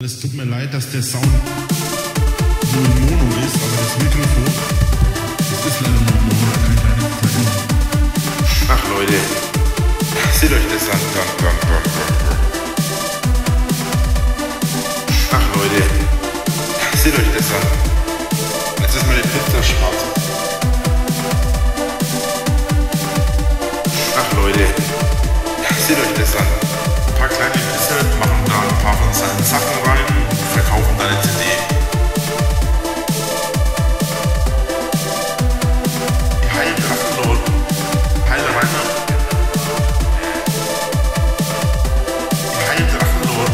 Es tut mir leid, dass der Sound so in Mono ist, aber das Mikrofon, das ist leider nur Mono, da kann ich leider nicht verwenden. Ach Leute, seht euch das an. Ach Leute, seht euch das an. Jetzt ist meine Pizza schwarz. Ach Leute, seht euch das an. Ein paar kleine Pisser machen da ein paar von seinen Sachen rein und verkaufen da eine CD. Die heilen Drachenlord, heile Rainer. Die heilen Drachenlord,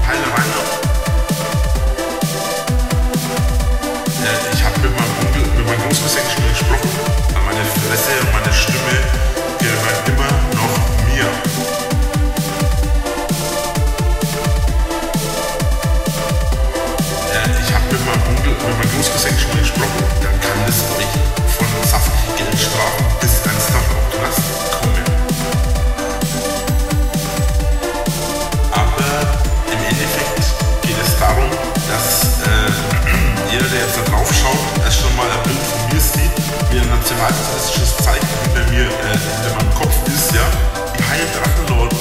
heile Rainer. Ich habe mit meinem Onkel, mit meinem Großcousin schon gesprochen. Meine Fresse und meine Stimme gehört immer noch mir. Ich habe mit meinem Onkel, mit meinem Großcousin schon gesprochen. Dann kann es euch von saftigen Geldstrafen bis ernsthaft auf Knast kommen. Aber im Endeffekt geht es darum, dass jeder, der jetzt da drauf schaut, erst schon mal ein Bild von mir sieht, wie ein nationalsozialistisches Zeichen hinter mir, hinter meinem Kopf ist, ja, die heilen Drachenlord.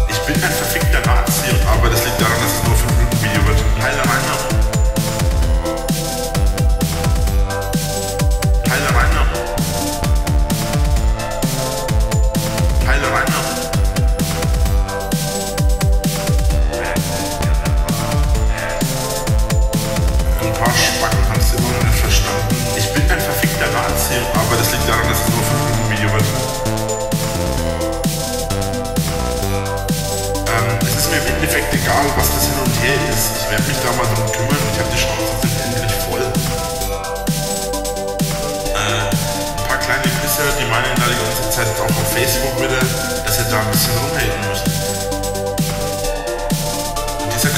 Ich bin ein verfickter Nazi, aber das liegt daran, dass es nur 5 Minuten Video wird. Heile Rainer. Heile Rainer. Heile Rainer. Ein paar Spacken haben es immer noch nicht verstanden. Ich bin ein verfickter Nazi, aber das liegt daran, dass es nur 5 Minuten Video wird. Es ist mir im Endeffekt egal, was das hin und her ist. Ich werde mich da mal drum kümmern. Ich habe die Chance jetzt endlich voll. Ein paar kleine Pisser, die meinen da die ganze Zeit auch auf Facebook wieder, dass sie da ein bisschen rumhaten müssen. Und dieser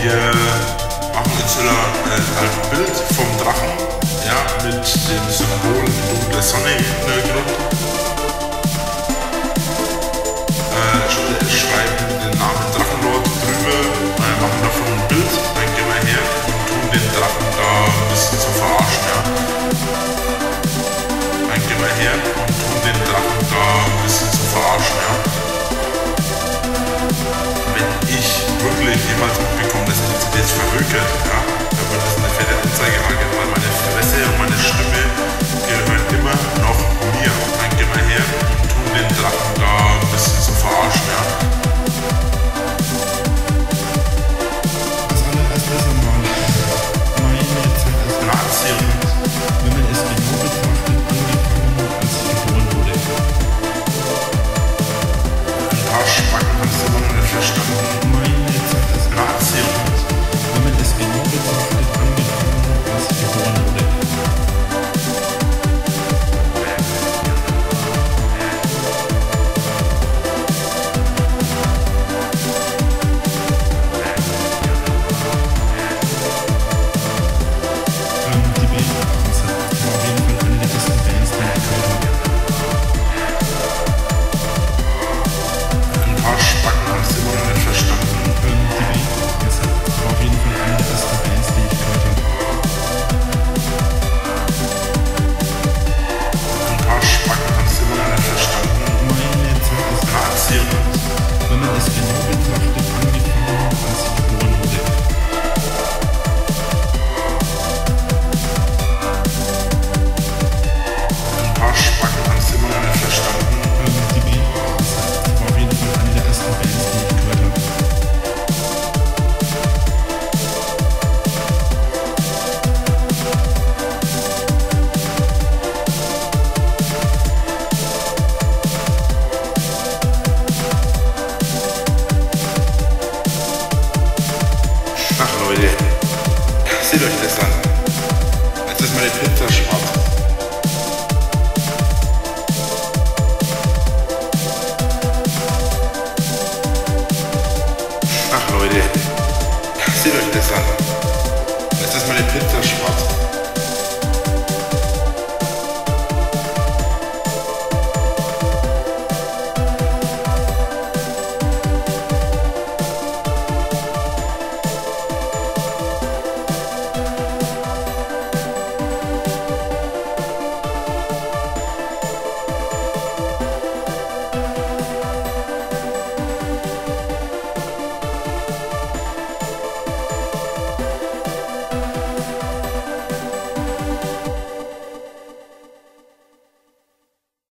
Wir machen jetzt wieder ein Bild vom Drachen, ja, mit dem Symbol dunkle Sonne im Hintergrund. Schreiben den Namen Drachenlord drüber, machen davon ein Bild, dann gehen wir her und tun den Drachen da ein bisschen zu verarschen, ja. Dann gehen wir her und tun den Drachen da ein bisschen zu verarschen, ja. Wenn ich wirklich jemals mitbekomme, dass ich jetzt verhökert, ja, dann wird das eine fette Anzeige angehen, weil meine Fresse und meine Stimme